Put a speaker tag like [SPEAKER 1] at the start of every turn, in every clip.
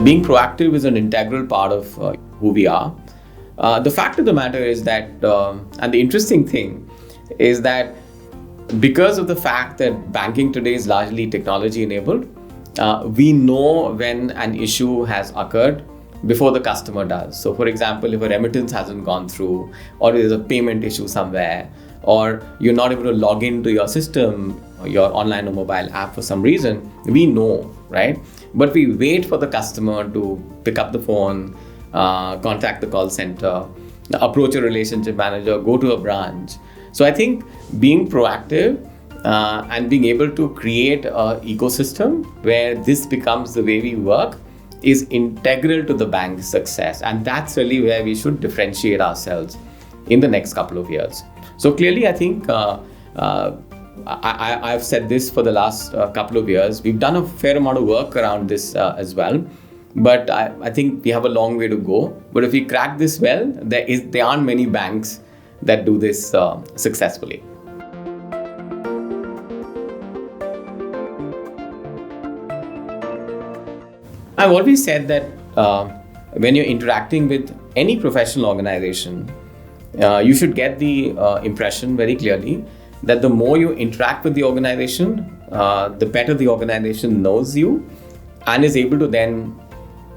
[SPEAKER 1] Being proactive is an integral part of who we are. The fact of the matter is that, and the interesting thing is that because of the fact that banking today is largely technology enabled, we know when an issue has occurred before the customer does. So for example, if a remittance hasn't gone through, or there's a payment issue somewhere, or you're not able to log into your system, your online or mobile app for some reason, we know, right? But we wait for the customer to pick up the phone, contact the call center, approach a relationship manager, go to a branch. So I think being proactive and being able to create an ecosystem where this becomes the way we work is integral to the bank's success. And that's really where we should differentiate ourselves in the next couple of years. So clearly, I think I've said this for the last couple of years. We've done a fair amount of work around this as well. But I think we have a long way to go. But if we crack this well, there aren't many banks that do this successfully. I've always said that when you're interacting with any professional organization, you should get the impression very clearly that the more you interact with the organization, the better the organization knows you and is able to then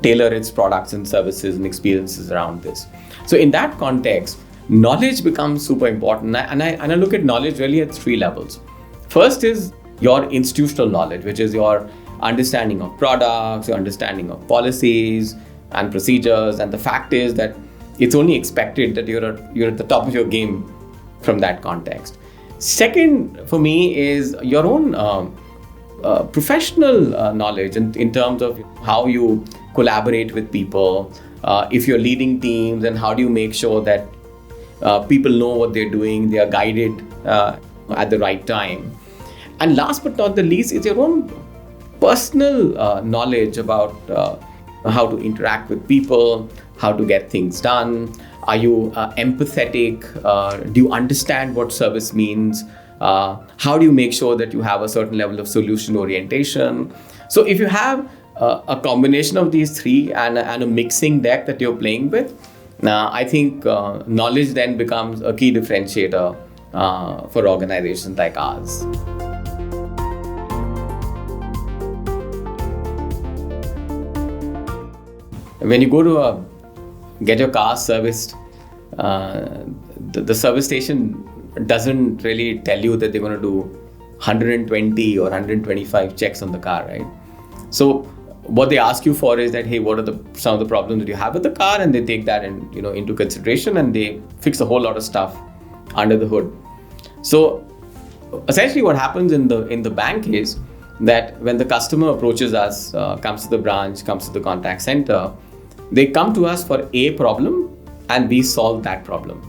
[SPEAKER 1] tailor its products and services and experiences around this. So in that context, knowledge becomes super important. And I look at knowledge really at three levels. First is your institutional knowledge, which is your understanding of products, your understanding of policies and procedures. And the fact is that it's only expected that you're at the top of your game from that context. Second, for me, is your own professional knowledge in terms of how you collaborate with people. If you're leading teams, and how do you make sure that people know what they're doing, they are guided at the right time. And last but not the least is your own personal knowledge about how to interact with people, how to get things done. Are you empathetic? Do you understand what service means? How do you make sure that you have a certain level of solution orientation? So if you have a combination of these three and a mixing deck that you're playing with, I think knowledge then becomes a key differentiator for organizations like ours. When you go to get your car serviced, the service station doesn't really tell you that they're going to do 120 or 125 checks on the car, right? So what they ask you for is that, hey, what are some of the problems that you have with the car, and they take that into consideration, and they fix a whole lot of stuff under the hood. So essentially, what happens in the bank is that when the customer approaches us, comes to the branch, comes to the contact center, they come to us for a problem, and we solve that problem.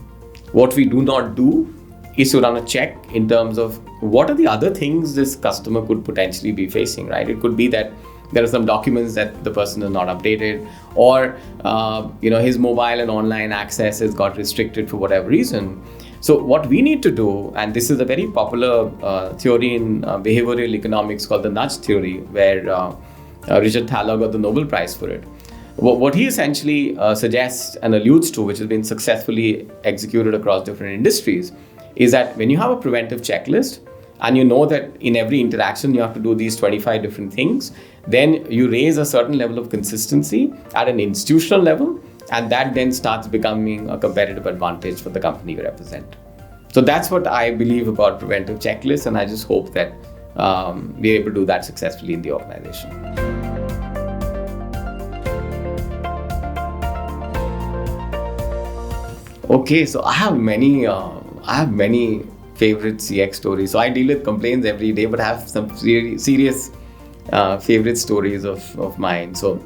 [SPEAKER 1] What we do not do is to run a check in terms of what are the other things this customer could potentially be facing, right? It could be that there are some documents that the person has not updated, or his mobile and online access has got restricted for whatever reason. So what we need to do, and this is a very popular theory in behavioral economics called the nudge theory, where Richard Thaler got the Nobel Prize for it. What he essentially suggests and alludes to, which has been successfully executed across different industries, is that when you have a preventive checklist and you know that in every interaction you have to do these 25 different things, then you raise a certain level of consistency at an institutional level, and that then starts becoming a competitive advantage for the company you represent. So that's what I believe about preventive checklists, and I just hope that we're able to do that successfully in the organization. Okay, so I have many favorite CX stories. So I deal with complaints every day, but I have some serious favorite stories of mine. So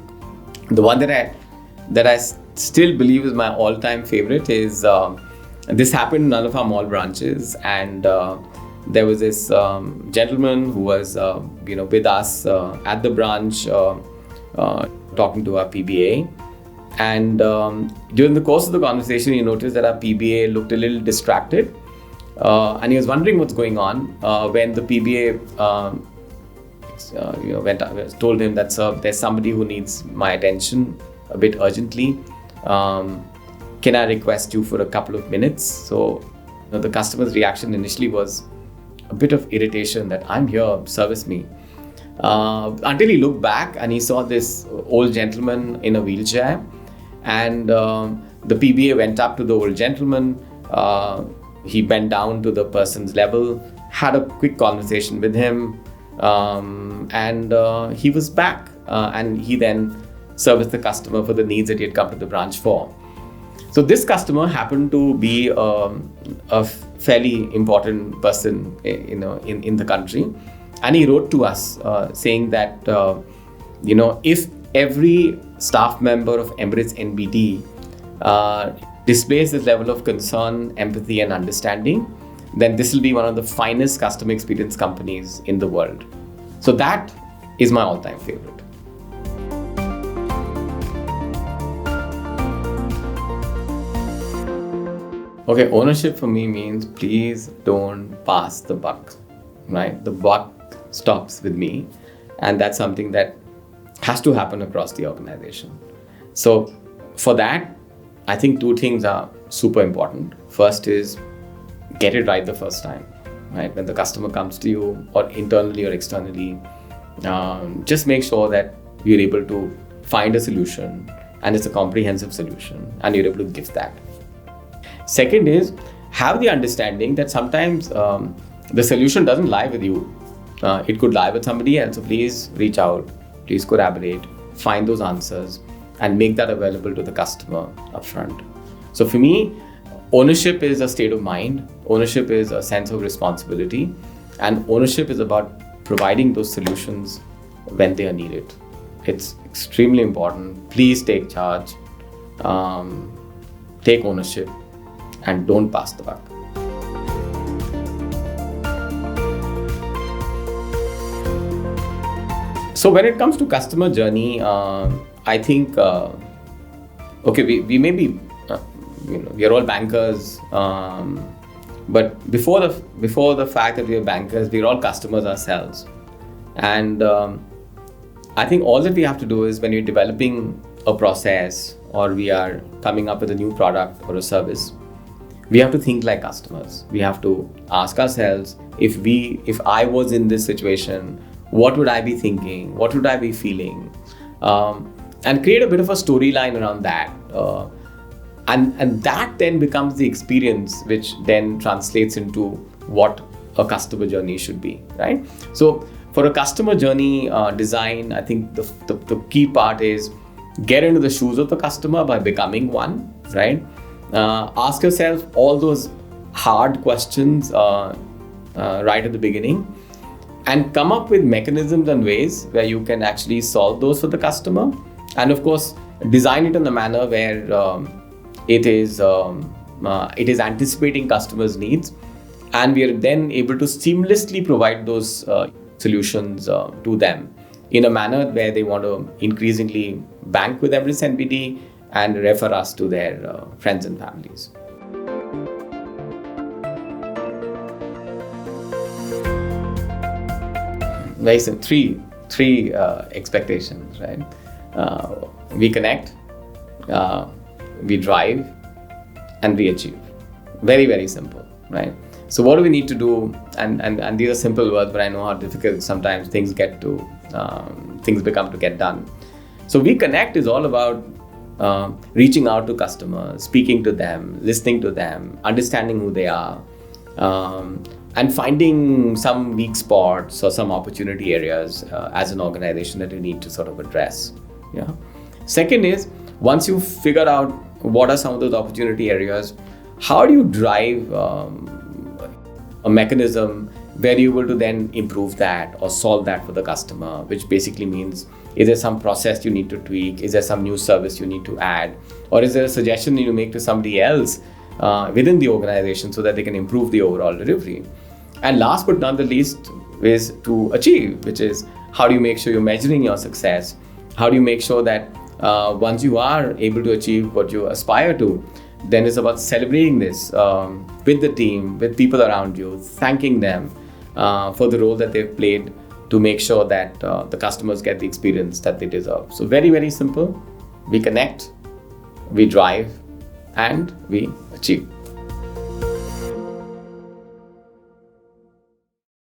[SPEAKER 1] the one that I still believe is my all-time favorite is this happened in one of our mall branches, and there was this gentleman who was with us at the branch talking to our PBA. And during the course of the conversation, he noticed that our PBA looked a little distracted, and he was wondering what's going on when the PBA told him that, sir, there's somebody who needs my attention a bit urgently. Can I request you for a couple of minutes? So the customer's reaction initially was a bit of irritation that I'm here, service me. Until he looked back and he saw this old gentleman in a wheelchair, and the PBA went up to the old gentleman. He bent down to the person's level, had a quick conversation with him, and he was back. And he then serviced the customer for the needs that he had come to the branch for. So this customer happened to be a fairly important person, in the country, and he wrote to us saying that if every staff member of Emirates NBD displays this level of concern, empathy, and understanding, then this will be one of the finest customer experience companies in the world. So that is my all-time favorite. Okay, ownership for me means please don't pass the buck, right? The buck stops with me, and that's something that has to happen across the organization. So for that, I think two things are super important. First is get it right the first time, right? When the customer comes to you, or internally or externally, just make sure that you're able to find a solution, and it's a comprehensive solution, and you're able to give that. Second is have the understanding that sometimes the solution doesn't lie with you. It could lie with somebody else. So please reach out, please collaborate, find those answers, and make that available to the customer upfront. So for me, ownership is a state of mind. Ownership is a sense of responsibility, and ownership is about providing those solutions when they are needed. It's extremely important. Please take charge, take ownership, and don't pass the buck. So when it comes to customer journey, I think, we may be, we are all bankers, but before the fact that we are bankers, we are all customers ourselves. And I think all that we have to do is, when we're developing a process or we are coming up with a new product or a service, we have to think like customers. We have to ask ourselves, if I was in this situation, what would I be thinking? What would I be feeling? And create a bit of a storyline around that. And that then becomes the experience, which then translates into what a customer journey should be, right? So for a customer journey design, I think the key part is get into the shoes of the customer by becoming one, right? Ask yourself all those hard questions right at the beginning, and come up with mechanisms and ways where you can actually solve those for the customer. And of course, design it in a manner where it is anticipating customers' needs, and we are then able to seamlessly provide those solutions to them in a manner where they want to increasingly bank with Emirates NBD and refer us to their friends and families. Very simple. Three expectations, right? We connect, we drive, and we achieve. Very, very simple, right? So what do we need to do? And these are simple words, but I know how difficult sometimes things become to get done. So we connect is all about reaching out to customers, speaking to them, listening to them, understanding who they are, and finding some weak spots or some opportunity areas as an organization that you need to sort of address. Yeah. Second is, once you've figured out what are some of those opportunity areas, how do you drive a mechanism where you're able to then improve that or solve that for the customer, which basically means, is there some process you need to tweak? Is there some new service you need to add? Or is there a suggestion you make to somebody else within the organization so that they can improve the overall delivery? And last but not the least is to achieve, which is how do you make sure you're measuring your success? How do you make sure that once you are able to achieve what you aspire to, then it's about celebrating this with the team, with people around you, thanking them for the role that they've played to make sure that the customers get the experience that they deserve. So very, very simple. We connect, we drive, and we achieve.